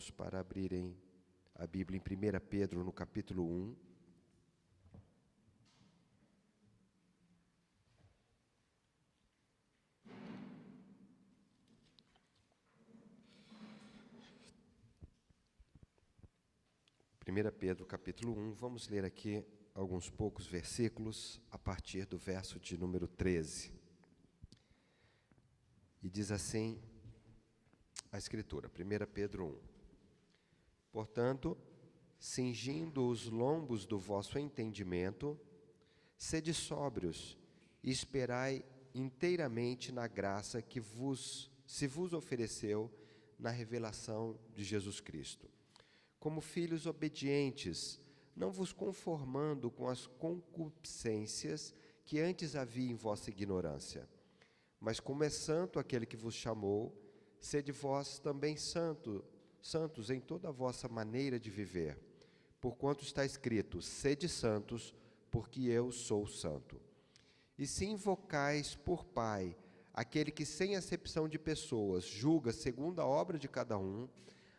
irmãos para abrirem a Bíblia em 1 Pedro, no capítulo 1. Primeira Pedro, capítulo 1, vamos ler aqui alguns poucos versículos a partir do verso de número 13. E diz assim a Escritura, 1 Pedro 1. Portanto, cingindo os lombos do vosso entendimento, sede sóbrios e esperai inteiramente na graça que se vos ofereceu na revelação de Jesus Cristo. Como filhos obedientes, não vos conformando com as concupiscências que antes havia em vossa ignorância. Mas como é santo aquele que vos chamou, sede vós também santos em toda a vossa maneira de viver. Porquanto está escrito, sede santos, porque eu sou santo. E se invocais por Pai, aquele que sem acepção de pessoas julga segundo a obra de cada um,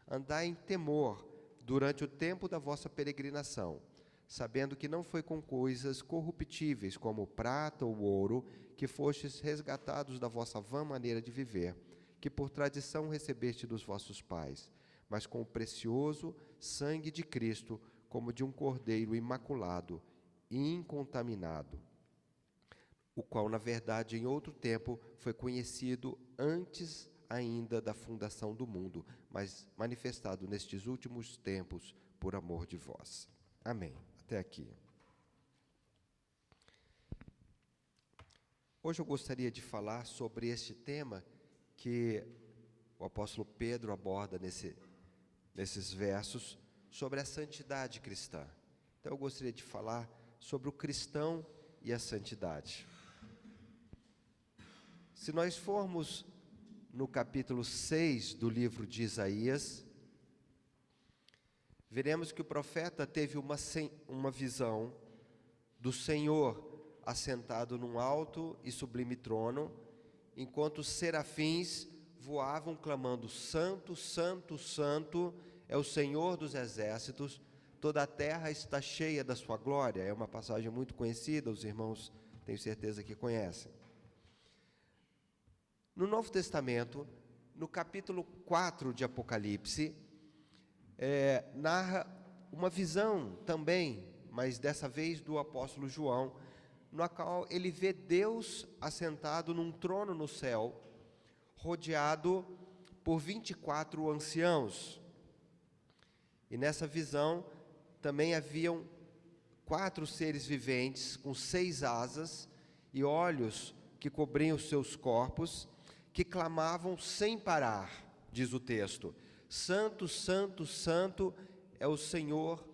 andai em temor durante o tempo da vossa peregrinação, sabendo que não foi com coisas corruptíveis, como prata ou ouro, que fostes resgatados da vossa vã maneira de viver, que por tradição recebeste dos vossos pais, mas com o precioso sangue de Cristo, como de um cordeiro imaculado e incontaminado, o qual, na verdade, em outro tempo foi conhecido antes ainda da fundação do mundo, mas manifestado nestes últimos tempos por amor de vós. Amém. Até aqui. Hoje eu gostaria de falar sobre este tema que o apóstolo Pedro aborda nesses versos, sobre a santidade cristã. Então eu gostaria de falar sobre o cristão e a santidade. Se nós formos no capítulo 6 do livro de Isaías, veremos que o profeta teve uma visão do Senhor assentado num alto e sublime trono, enquanto os serafins voavam clamando, Santo, Santo, Santo é o Senhor dos exércitos, toda a terra está cheia da sua glória. É uma passagem muito conhecida, os irmãos tenho certeza que conhecem. No Novo Testamento, no capítulo 4 de Apocalipse, narra uma visão também, mas dessa vez do apóstolo João, no qual ele vê Deus assentado num trono no céu, rodeado por 24 anciãos. E nessa visão também haviam 4 seres viventes com 6 asas e olhos que cobriam os seus corpos, que clamavam sem parar, diz o texto, Santo, Santo, Santo é o Senhor,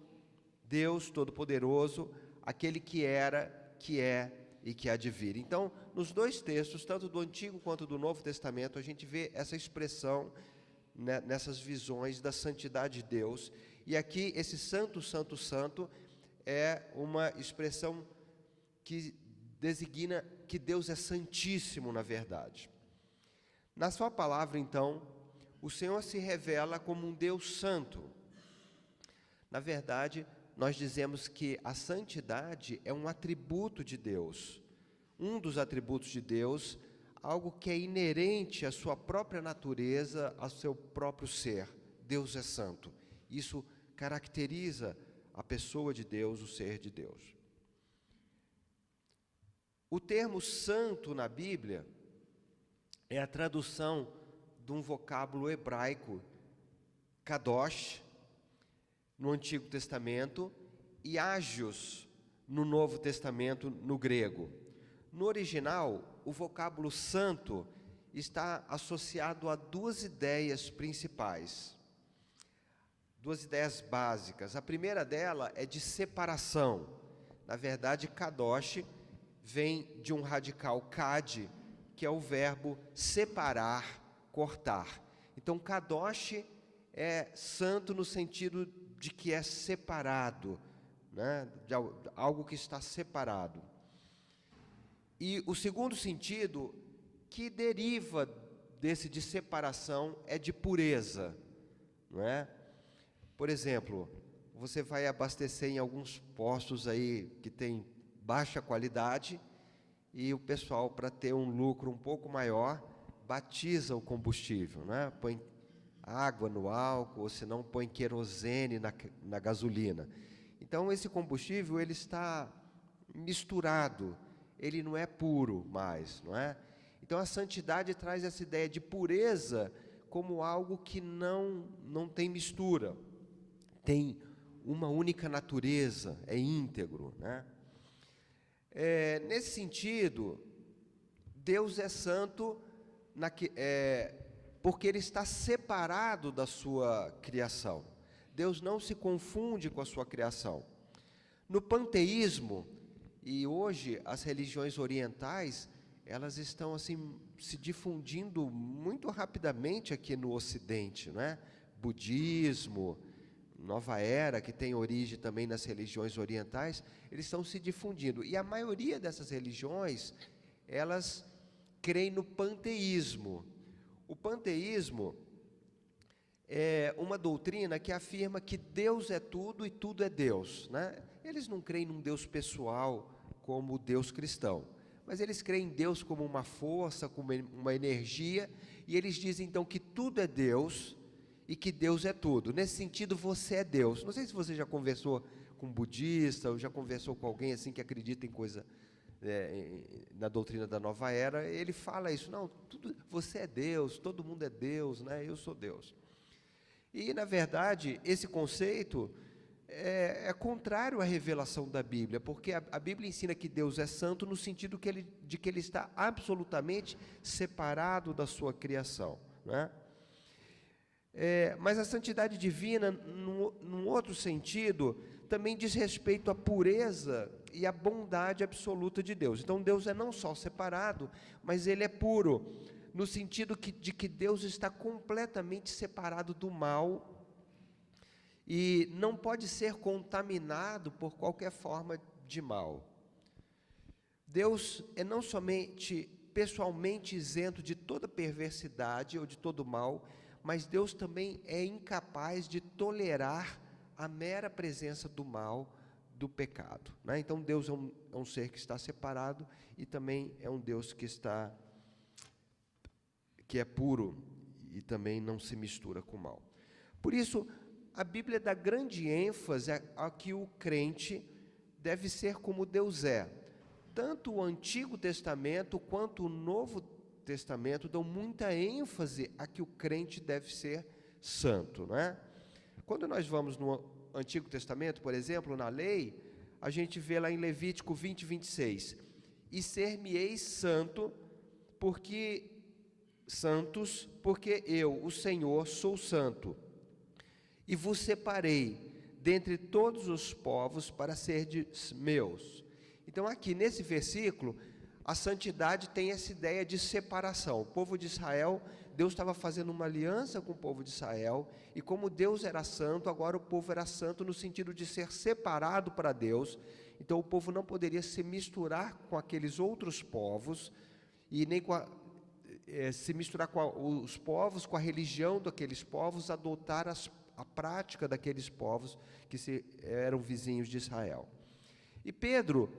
Deus Todo-Poderoso, aquele que era, que é e que há de vir. Então, nos dois textos, tanto do Antigo quanto do Novo Testamento, a gente vê essa expressão, né, nessas visões da santidade de Deus. E aqui, esse Santo, Santo, Santo é uma expressão que designa que Deus é santíssimo na verdade. Na sua palavra, então, o Senhor se revela como um Deus santo. Na verdade, nós dizemos que a santidade é um atributo de Deus. Um dos atributos de Deus, algo que é inerente à sua própria natureza, ao seu próprio ser. Deus é santo. Isso caracteriza a pessoa de Deus, o ser de Deus. O termo santo na Bíblia é a tradução de um vocábulo hebraico, kadosh, no Antigo Testamento, e hagios, no Novo Testamento, no grego. No original, o vocábulo santo está associado a 2 ideias principais, 2 ideias básicas. A primeira dela é de separação. Na verdade, kadosh vem de um radical kad, que é o verbo separar, cortar. Então, kadosh é santo no sentido de que é separado, né? De algo que está separado. E o segundo sentido, que deriva desse de separação, é de pureza, não é? Por exemplo, você vai abastecer em alguns postos aí que tem baixa qualidade e o pessoal, para ter um lucro um pouco maior, batiza o combustível, né? Põe água no álcool, ou se não põe querosene na gasolina. Então, esse combustível ele está misturado, ele não é puro mais, não é? Então, a santidade traz essa ideia de pureza como algo que não tem mistura, tem uma única natureza, é íntegro, né? Nesse sentido, Deus é santo porque Ele está separado da sua criação. Deus não se confunde com a sua criação. No panteísmo, e hoje as religiões orientais, elas estão assim se difundindo muito rapidamente aqui no Ocidente, não é? Budismo, Nova Era, que tem origem também nas religiões orientais, eles estão se difundindo. E a maioria dessas religiões, elas creem no panteísmo. O panteísmo é uma doutrina que afirma que Deus é tudo e tudo é Deus, né? Eles não creem num Deus pessoal como o Deus cristão, mas eles creem em Deus como uma força, como uma energia, e eles dizem então que tudo é Deus e que Deus é tudo. Nesse sentido, você é Deus. Não sei se você já conversou com um budista ou já conversou com alguém assim que acredita em coisa na doutrina da Nova Era. Ele fala isso, não, você é Deus, todo mundo é Deus, né? Eu sou Deus. E, na verdade, esse conceito é contrário à revelação da Bíblia, porque a Bíblia ensina que Deus é santo no sentido de que Ele está absolutamente separado da sua criação, né? Mas a santidade divina, num outro sentido, também diz respeito à pureza e à bondade absoluta de Deus. Então, Deus é não só separado, mas Ele é puro, no sentido de que Deus está completamente separado do mal e não pode ser contaminado por qualquer forma de mal. Deus é não somente pessoalmente isento de toda perversidade ou de todo mal, mas Deus também é incapaz de tolerar a mera presença do mal, do pecado, né? Então, Deus é um ser que está separado e também é um Deus que é puro e também não se mistura com o mal. Por isso, a Bíblia dá grande ênfase a que o crente deve ser como Deus é. Tanto o Antigo Testamento quanto o Novo Testamento dão muita ênfase a que o crente deve ser santo, não é? Quando nós vamos no Antigo Testamento, por exemplo, na lei, a gente vê lá em Levítico 20, 26, e ser-me-eis santos, porque eu, o Senhor, sou santo, e vos separei dentre todos os povos para serdes meus. Então, aqui nesse versículo, a santidade tem essa ideia de separação. O povo de Israel, Deus estava fazendo uma aliança com o povo de Israel, e como Deus era santo, agora o povo era santo no sentido de ser separado para Deus. Então, o povo não poderia se misturar com aqueles outros povos, e nem se misturar com os povos, com a religião daqueles povos, adotar a prática daqueles povos que eram vizinhos de Israel. E Pedro,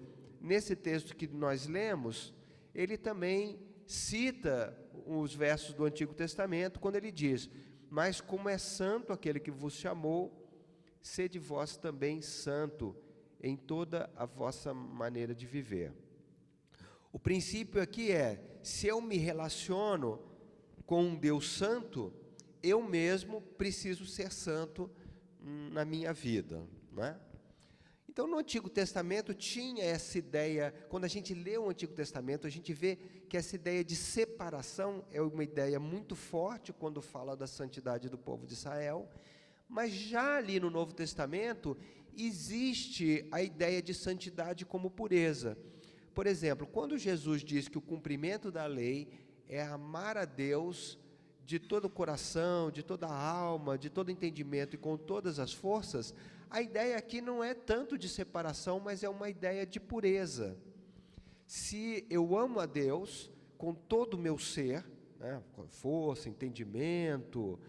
nesse texto que nós lemos, ele também cita os versos do Antigo Testamento, quando ele diz: mas como é santo aquele que vos chamou, sede vós também santo em toda a vossa maneira de viver. O princípio aqui é, se eu me relaciono com um Deus santo, eu mesmo preciso ser santo na minha vida, não é? Então, no Antigo Testamento tinha essa ideia, quando a gente lê o Antigo Testamento, a gente vê que essa ideia de separação é uma ideia muito forte quando fala da santidade do povo de Israel, mas já ali no Novo Testamento existe a ideia de santidade como pureza. Por exemplo, quando Jesus diz que o cumprimento da lei é amar a Deus de todo o coração, de toda a alma, de todo entendimento e com todas as forças, a ideia aqui não é tanto de separação, mas é uma ideia de pureza. Se eu amo a Deus com todo o meu ser, né, com força, entendimento,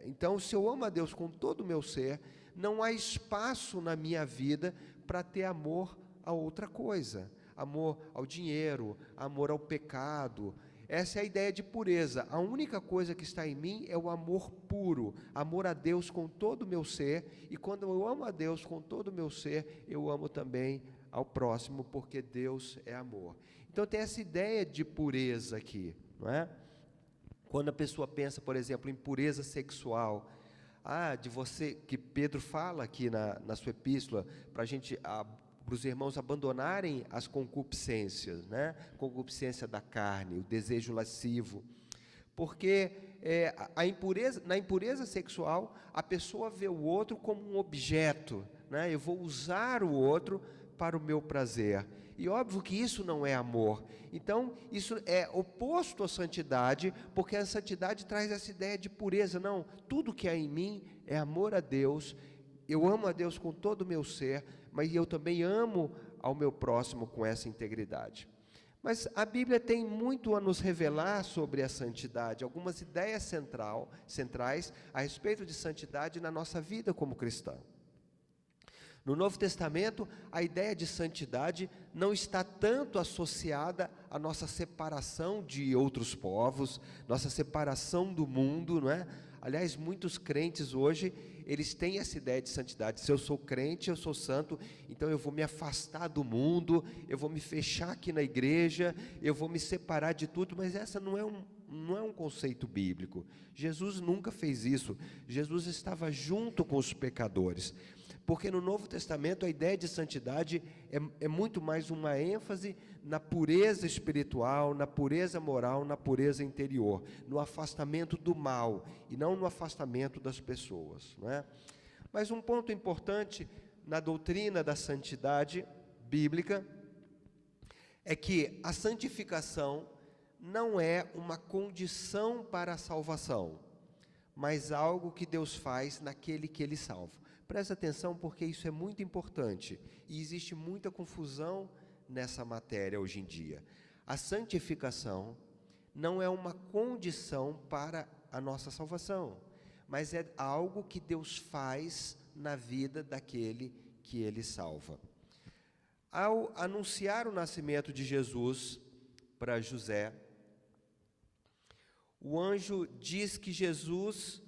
Então, se eu amo a Deus com todo o meu ser, não há espaço na minha vida para ter amor a outra coisa, amor ao dinheiro, amor ao pecado. Essa é a ideia de pureza. A única coisa que está em mim é o amor puro, amor a Deus com todo o meu ser, e quando eu amo a Deus com todo o meu ser, eu amo também ao próximo, porque Deus é amor. Então tem essa ideia de pureza aqui, não é? Quando a pessoa pensa, por exemplo, em pureza sexual, de você, que Pedro fala aqui na sua epístola, para os irmãos abandonarem as concupiscências, né? Concupiscência da carne, o desejo lascivo, porque na impureza sexual, a pessoa vê o outro como um objeto, né? Eu vou usar o outro para o meu prazer, e óbvio que isso não é amor. Então, isso é oposto à santidade, porque a santidade traz essa ideia de pureza. Não, tudo que há em mim é amor a Deus, eu amo a Deus com todo o meu ser, mas eu também amo ao meu próximo com essa integridade. Mas a Bíblia tem muito a nos revelar sobre a santidade, algumas ideias centrais a respeito de santidade na nossa vida como cristão. No Novo Testamento, a ideia de santidade não está tanto associada à nossa separação de outros povos, nossa separação do mundo, não é? Aliás, muitos crentes hoje, eles têm essa ideia de santidade. Se eu sou crente, eu sou santo, então eu vou me afastar do mundo, eu vou me fechar aqui na igreja, eu vou me separar de tudo, mas essa não é um conceito bíblico. Jesus nunca fez isso. Jesus estava junto com os pecadores. Porque no Novo Testamento a ideia de santidade é muito mais uma ênfase na pureza espiritual, na pureza moral, na pureza interior, no afastamento do mal e não no afastamento das pessoas, não é? Mas um ponto importante na doutrina da santidade bíblica é que a santificação não é uma condição para a salvação, mas algo que Deus faz naquele que Ele salva. Presta atenção, porque isso é muito importante e existe muita confusão nessa matéria hoje em dia. A santificação não é uma condição para a nossa salvação, mas é algo que Deus faz na vida daquele que Ele salva. Ao anunciar o nascimento de Jesus para José, o anjo diz que Jesus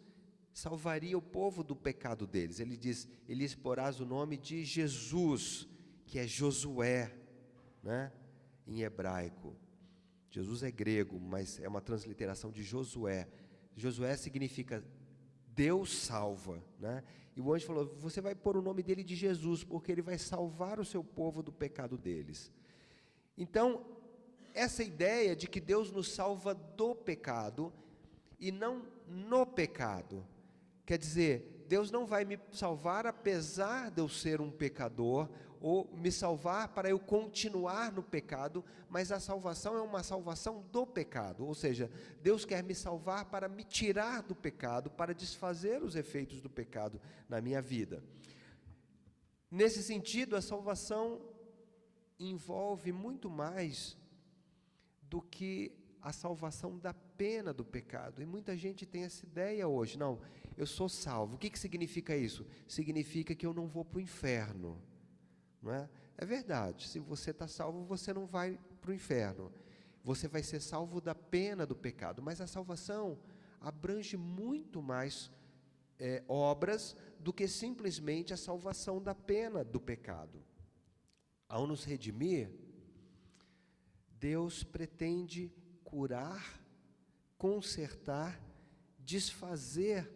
salvaria o povo do pecado deles. Ele diz: lhes porás o nome de Jesus, que é Josué, né? Em hebraico. Jesus é grego, mas é uma transliteração de Josué. Josué significa Deus salva, né? E o anjo falou: você vai pôr o nome dele de Jesus, porque ele vai salvar o seu povo do pecado deles. Então, essa ideia de que Deus nos salva do pecado e não no pecado, quer dizer, Deus não vai me salvar apesar de eu ser um pecador, ou me salvar para eu continuar no pecado, mas a salvação é uma salvação do pecado, ou seja, Deus quer me salvar para me tirar do pecado, para desfazer os efeitos do pecado na minha vida. Nesse sentido, a salvação envolve muito mais do que a salvação da pena do pecado, e muita gente tem essa ideia hoje. Não, eu sou salvo. O que significa isso? Significa que eu não vou para o inferno, não é? É verdade, se você está salvo, você não vai para o inferno, você vai ser salvo da pena do pecado, mas a salvação abrange muito mais obras do que simplesmente a salvação da pena do pecado. Ao nos redimir, Deus pretende curar, consertar, desfazer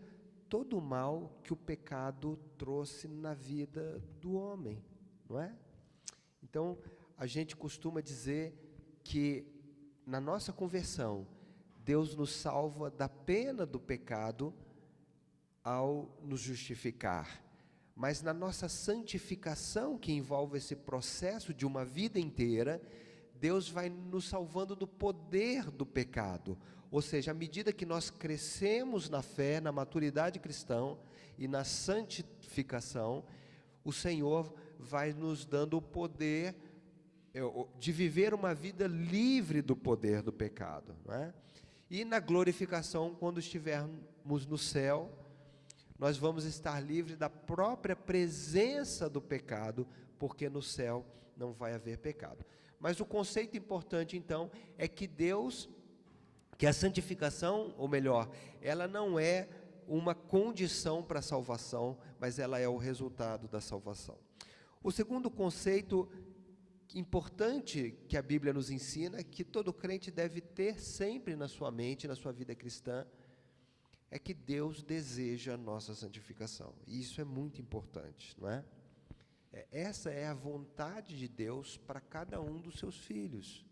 todo o mal que o pecado trouxe na vida do homem, não é? Então, a gente costuma dizer que na nossa conversão, Deus nos salva da pena do pecado ao nos justificar. Mas na nossa santificação, que envolve esse processo de uma vida inteira, Deus vai nos salvando do poder do pecado. Ou seja, à medida que nós crescemos na fé, na maturidade cristã e na santificação, o Senhor vai nos dando o poder de viver uma vida livre do poder do pecado, não é? E na glorificação, quando estivermos estivermos no céu, nós vamos estar livres da própria presença do pecado, porque no céu não vai haver pecado. Mas o conceito importante, então, é que que a santificação, ou melhor, ela não é uma condição para a salvação, mas ela é o resultado da salvação. O segundo conceito importante que a Bíblia nos ensina, que todo crente deve ter sempre na sua mente, na sua vida cristã, é que Deus deseja a nossa santificação. E isso é muito importante, não é? Essa é a vontade de Deus para cada um dos seus filhos.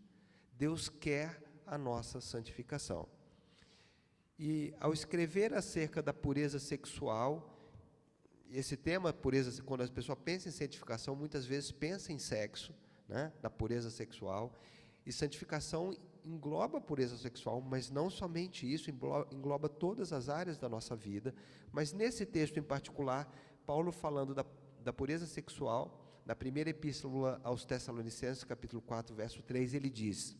Deus quer a nossa santificação. E ao escrever acerca da pureza sexual, esse tema, pureza, quando a pessoa pensa em santificação, muitas vezes pensa em sexo, né, da pureza sexual, e santificação engloba a pureza sexual, mas não somente isso, engloba todas as áreas da nossa vida. Mas nesse texto em particular, Paulo falando da pureza sexual, na primeira epístola aos Tessalonicenses, capítulo 4, verso 3, ele diz: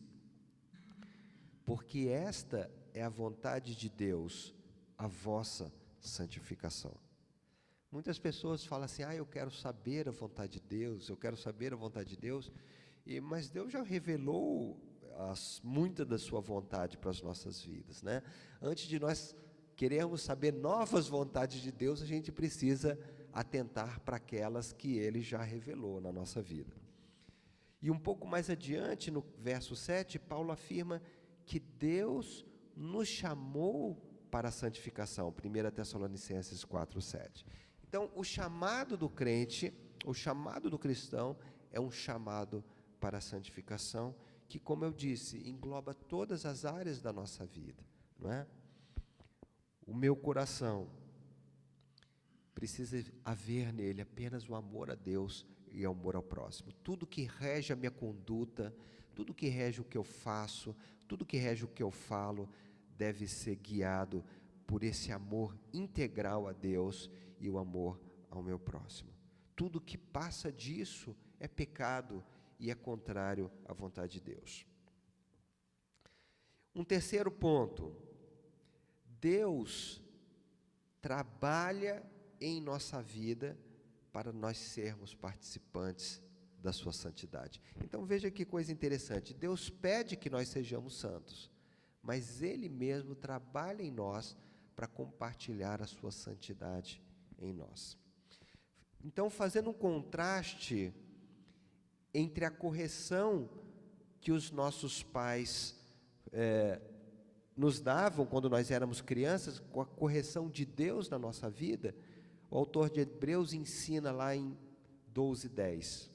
porque esta é a vontade de Deus, a vossa santificação. Muitas pessoas falam assim, eu quero saber a vontade de Deus, eu quero saber a vontade de Deus, mas Deus já revelou muita da sua vontade para as nossas vidas, né? Antes de nós querermos saber novas vontades de Deus, a gente precisa atentar para aquelas que Ele já revelou na nossa vida. E um pouco mais adiante, no verso 7, Paulo afirma que Deus nos chamou para a santificação, 1 Tessalonicenses 4, 7. Então, o chamado do crente, o chamado do cristão, é um chamado para a santificação, que, como eu disse, engloba todas as áreas da nossa vida, não é? O meu coração precisa haver nele apenas o amor a Deus e o amor ao próximo. Tudo que rege a minha conduta, tudo que rege o que eu faço, tudo que rege o que eu falo, deve ser guiado por esse amor integral a Deus e o amor ao meu próximo. Tudo que passa disso é pecado e é contrário à vontade de Deus. Um terceiro ponto: Deus trabalha em nossa vida para nós sermos participantes da sua santidade. Então veja que coisa interessante, Deus pede que nós sejamos santos, mas Ele mesmo trabalha em nós para compartilhar a sua santidade em nós. Então, fazendo um contraste entre a correção que os nossos pais nos davam quando nós éramos crianças, com a correção de Deus na nossa vida, o autor de Hebreus ensina lá em 12:10.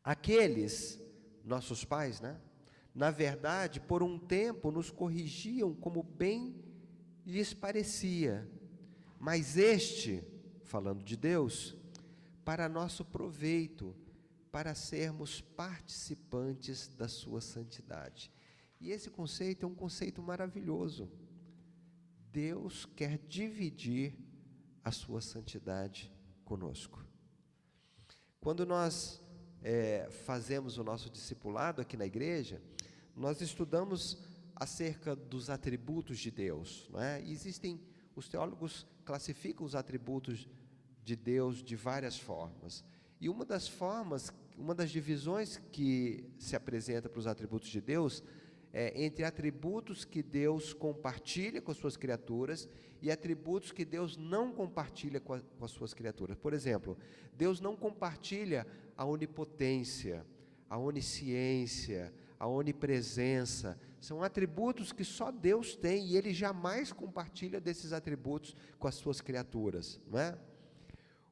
Aqueles, nossos pais, né, na verdade, por um tempo nos corrigiam como bem lhes parecia, mas falando de Deus, para nosso proveito, para sermos participantes da sua santidade. E esse conceito é um conceito maravilhoso. Deus quer dividir a sua santidade conosco. Quando nós fazemos o nosso discipulado aqui na igreja, nós estudamos acerca dos atributos de Deus, não é? E os teólogos classificam os atributos de Deus de várias formas. E uma das divisões que se apresenta para os atributos de Deus é entre atributos que Deus compartilha com as suas criaturas e atributos que Deus não compartilha com as suas criaturas. Por exemplo, Deus não compartilha a onipotência, a onisciência, a onipresença. São atributos que só Deus tem e Ele jamais compartilha desses atributos com as suas criaturas, não é?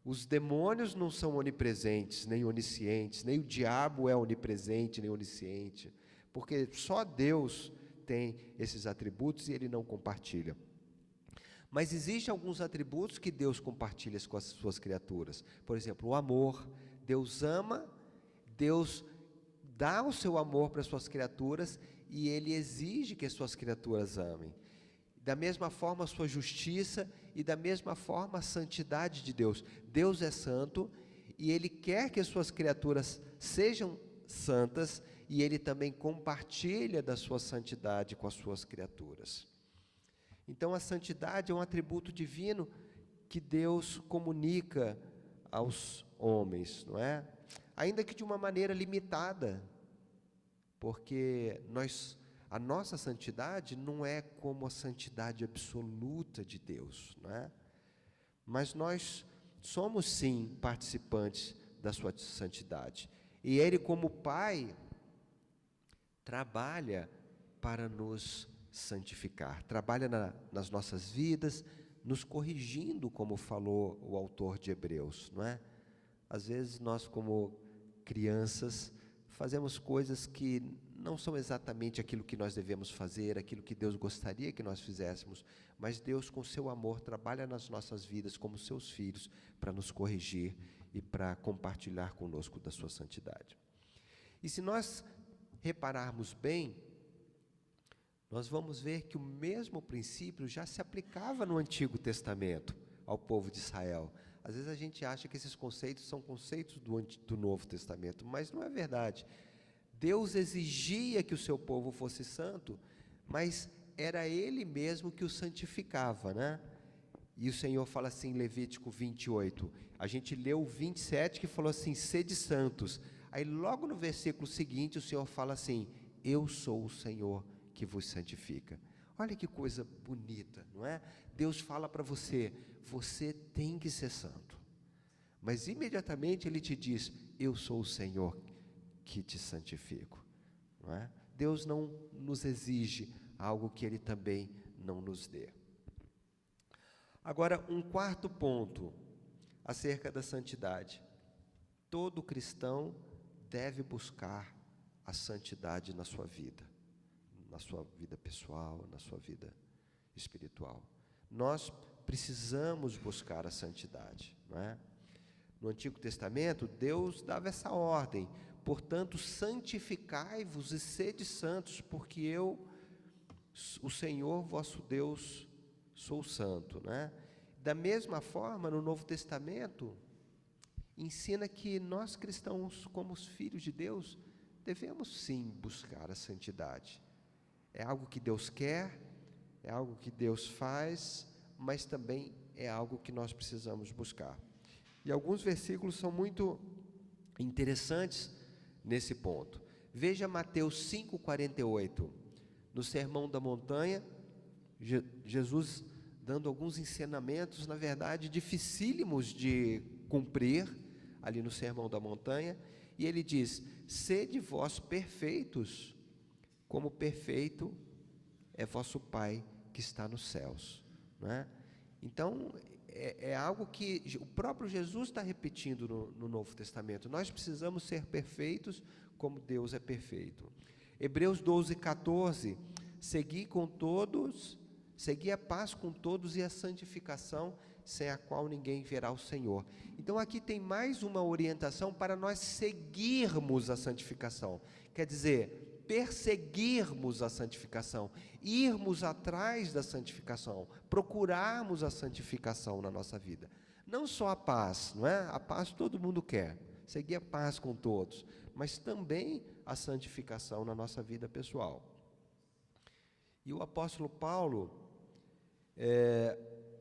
Os demônios não são onipresentes, nem oniscientes, nem o diabo é onipresente, nem onisciente, porque só Deus tem esses atributos e Ele não compartilha. Mas existem alguns atributos que Deus compartilha com as suas criaturas. Por exemplo, o amor. Deus ama, Deus dá o seu amor para as suas criaturas e Ele exige que as suas criaturas amem. Da mesma forma a sua justiça e da mesma forma a santidade de Deus. Deus é santo e Ele quer que as suas criaturas sejam santas e Ele também compartilha da sua santidade com as suas criaturas. Então, a santidade é um atributo divino que Deus comunica aos homens, não é? Ainda que de uma maneira limitada, porque a nossa santidade não é como a santidade absoluta de Deus, não é? Mas nós somos sim participantes da sua santidade. E Ele, como Pai, trabalha para nos santificar, trabalha nas nossas vidas, nos corrigindo, como falou o autor de Hebreus, não é? Às vezes nós, como crianças, fazemos coisas que não são exatamente aquilo que nós devemos fazer, aquilo que Deus gostaria que nós fizéssemos, mas Deus, com seu amor, trabalha nas nossas vidas como seus filhos para nos corrigir e para compartilhar conosco da sua santidade. E se nós repararmos bem, nós vamos ver que o mesmo princípio já se aplicava no Antigo Testamento ao povo de Israel. Às vezes a gente acha que esses conceitos são conceitos do Novo Testamento, mas não é verdade. Deus exigia que o seu povo fosse santo, mas era Ele mesmo que o santificava, né? E o Senhor fala assim em Levítico 28, a gente leu o 27 que falou assim, sede santos. Aí logo no versículo seguinte o Senhor fala assim, eu sou o Senhor que vos santifica. Olha que coisa bonita, não é? Deus fala para você, você tem que ser santo. Mas imediatamente Ele te diz, eu sou o Senhor que te santifico, não é? Deus não nos exige algo que Ele também não nos dê. Agora, um quarto ponto acerca da santidade. Todo cristão deve buscar a santidade na sua vida pessoal, na sua vida espiritual. Nós precisamos buscar a santidade, não é? No Antigo Testamento, Deus dava essa ordem, portanto, santificai-vos e sede santos, porque eu, o Senhor vosso Deus, sou santo, né? Da mesma forma, no Novo Testamento, ensina que nós cristãos, como os filhos de Deus, devemos sim buscar a santidade. É algo que Deus quer, é algo que Deus faz, mas também é algo que nós precisamos buscar. E alguns versículos são muito interessantes nesse ponto. Veja Mateus 5,48. No Sermão da Montanha, Jesus dando alguns ensinamentos, na verdade, dificílimos de cumprir, ali no Sermão da Montanha, e ele diz, sede vós perfeitos, como perfeito é vosso Pai que está nos céus, não é? Então, é algo que o próprio Jesus está repetindo no Novo Testamento. Nós precisamos ser perfeitos como Deus é perfeito. Hebreus 12,14, segui a paz com todos e a santificação, sem a qual ninguém verá o Senhor. Então aqui tem mais uma orientação para nós seguirmos a santificação. Quer dizer, perseguirmos a santificação, irmos atrás da santificação, procurarmos a santificação na nossa vida. Não só a paz, não é? A paz todo mundo quer, seguir a paz com todos, mas também a santificação na nossa vida pessoal. E o apóstolo Paulo,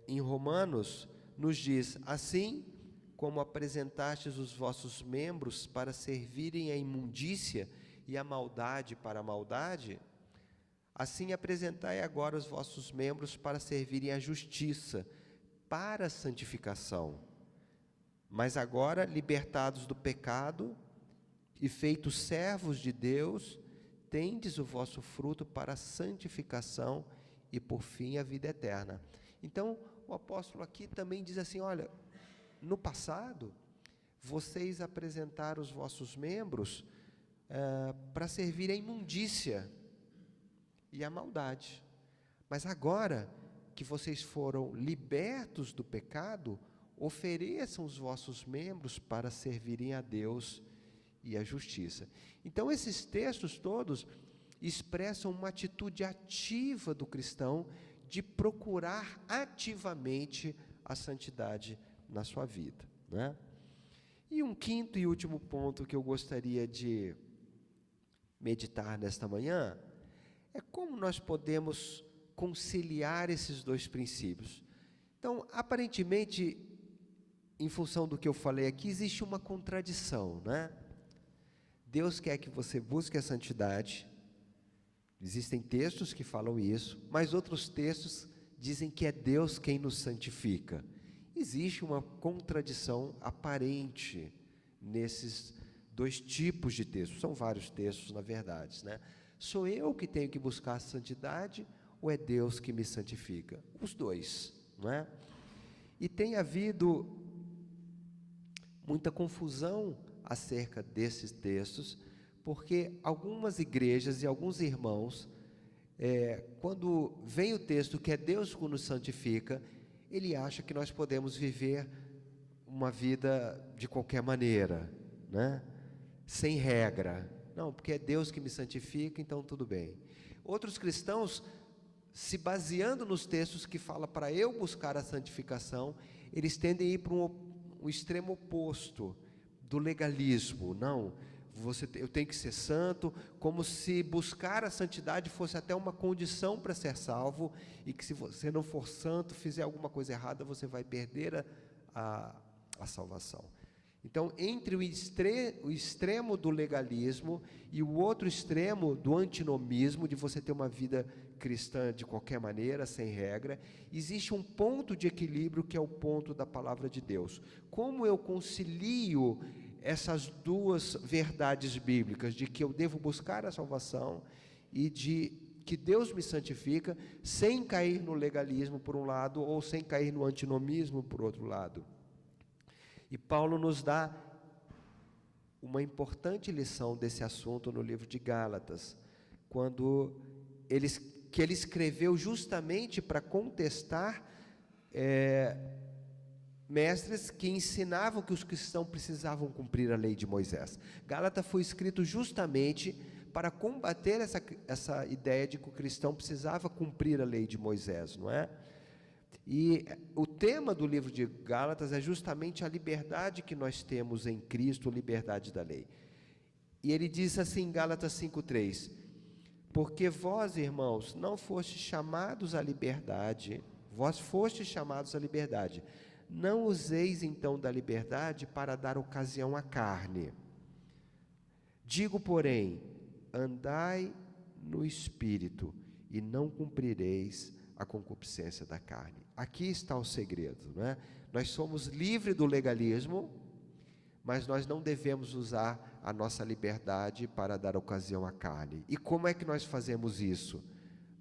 em Romanos, nos diz, assim como apresentastes os vossos membros para servirem à imundícia e a maldade para a maldade, assim apresentai agora os vossos membros para servirem à justiça, para a santificação. Mas agora, libertados do pecado e feitos servos de Deus, tendes o vosso fruto para a santificação e, por fim, a vida eterna. Então, o apóstolo aqui também diz assim, olha, no passado, vocês apresentaram os vossos membros para servir à imundícia e à maldade. Mas agora que vocês foram libertos do pecado, ofereçam os vossos membros para servirem a Deus e à justiça. Então, esses textos todos expressam uma atitude ativa do cristão de procurar ativamente a santidade na sua vida, né? E um quinto e último ponto que eu gostaria de meditar nesta manhã é como nós podemos conciliar esses dois princípios? Então, aparentemente, em função do que eu falei aqui, existe uma contradição, né? Deus quer que você busque a santidade. Existem textos que falam isso, mas outros textos dizem que é Deus quem nos santifica. Existe uma contradição aparente nesses dois tipos de textos. São vários textos, na verdade, né? Sou eu que tenho que buscar a santidade ou é Deus que me santifica? Os dois, não é? E tem havido muita confusão acerca desses textos, porque algumas igrejas e alguns irmãos, quando vem o texto que é Deus que nos santifica, ele acha que nós podemos viver uma vida de qualquer maneira, né? Sem regra. Não, porque é Deus que me santifica, então tudo bem. Outros cristãos, se baseando nos textos que fala para eu buscar a santificação, eles tendem a ir para um extremo oposto do legalismo. Não, eu tenho que ser santo, como se buscar a santidade fosse até uma condição para ser salvo, e que se você não for santo, fizer alguma coisa errada, você vai perder a salvação. Então, entre o extremo do legalismo e o outro extremo do antinomismo, de você ter uma vida cristã de qualquer maneira, sem regra, existe um ponto de equilíbrio que é o ponto da palavra de Deus. Como eu concilio essas duas verdades bíblicas, de que eu devo buscar a salvação e de que Deus me santifica, sem cair no legalismo por um lado, ou sem cair no antinomismo por outro lado? E Paulo nos dá uma importante lição desse assunto no livro de Gálatas, quando ele escreveu justamente para contestar mestres que ensinavam que os cristãos precisavam cumprir a lei de Moisés. Gálatas foi escrito justamente para combater essa ideia de que o cristão precisava cumprir a lei de Moisés, não é? E o tema do livro de Gálatas é justamente a liberdade que nós temos em Cristo, liberdade da lei. E ele diz assim em Gálatas 5:3: porque vós, irmãos, não fostes chamados à liberdade, vós fostes chamados à liberdade. Não useis então da liberdade para dar ocasião à carne. Digo, porém, andai no Espírito, e não cumprireis a concupiscência da carne. Aqui está o segredo, não é? Nós somos livres do legalismo, mas nós não devemos usar a nossa liberdade para dar ocasião à carne. E como é que nós fazemos isso?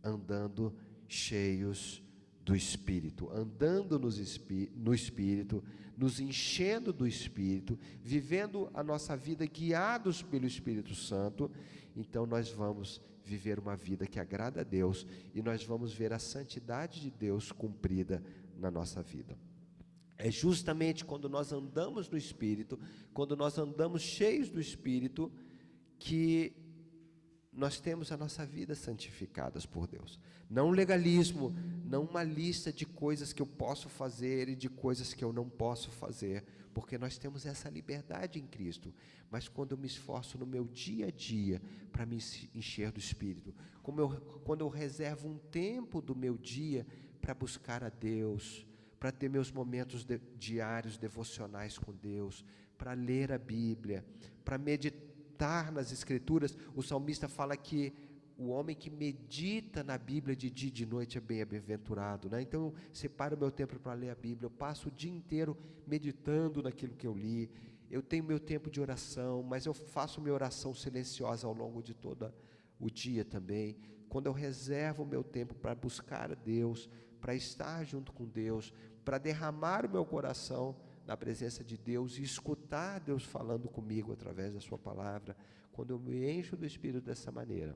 Andando cheios do Espírito, andando no Espírito, nos enchendo do Espírito, vivendo a nossa vida guiados pelo Espírito Santo. Então nós vamos viver uma vida que agrada a Deus, e nós vamos ver a santidade de Deus cumprida na nossa vida. É justamente quando nós andamos no Espírito, quando nós andamos cheios do Espírito, que nós temos a nossa vida santificadas por Deus. Não um legalismo, não uma lista de coisas que eu posso fazer e de coisas que eu não posso fazer, porque nós temos essa liberdade em Cristo. Mas quando eu me esforço no meu dia a dia para me encher do Espírito, quando eu reservo um tempo do meu dia para buscar a Deus, para ter meus momentos diários devocionais com Deus, para ler a Bíblia, para meditar nas Escrituras. O salmista fala que o homem que medita na Bíblia de dia e de noite é bem-aventurado, né? Então eu separo meu tempo para ler a Bíblia, eu passo o dia inteiro meditando naquilo que eu li. Eu tenho meu tempo de oração, mas eu faço minha oração silenciosa ao longo de todo o dia também. Quando eu reservo o meu tempo para buscar a Deus, para estar junto com Deus, para derramar o meu coração na presença de Deus e escutar Deus falando comigo através da sua palavra, quando eu me encho do Espírito dessa maneira,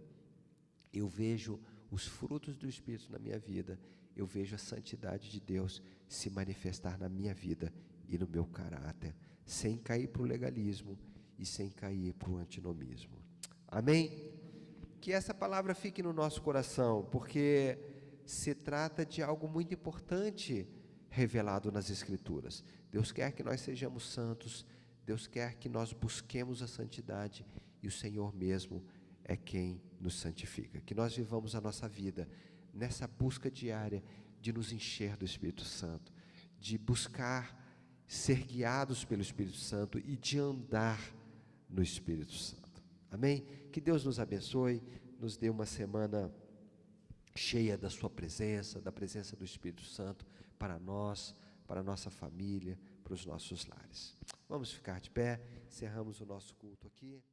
eu vejo os frutos do Espírito na minha vida, eu vejo a santidade de Deus se manifestar na minha vida e no meu caráter, sem cair para o legalismo e sem cair para o antinomismo. Amém? Que essa palavra fique no nosso coração, porque se trata de algo muito importante revelado nas Escrituras. Deus quer que nós sejamos santos, Deus quer que nós busquemos a santidade, e o Senhor mesmo é quem nos santifica. Que nós vivamos a nossa vida nessa busca diária de nos encher do Espírito Santo, de buscar ser guiados pelo Espírito Santo e de andar no Espírito Santo. Amém? Que Deus nos abençoe, nos dê uma semana cheia da sua presença, da presença do Espírito Santo para nós, para a nossa família, para os nossos lares. Vamos ficar de pé, encerramos o nosso culto aqui.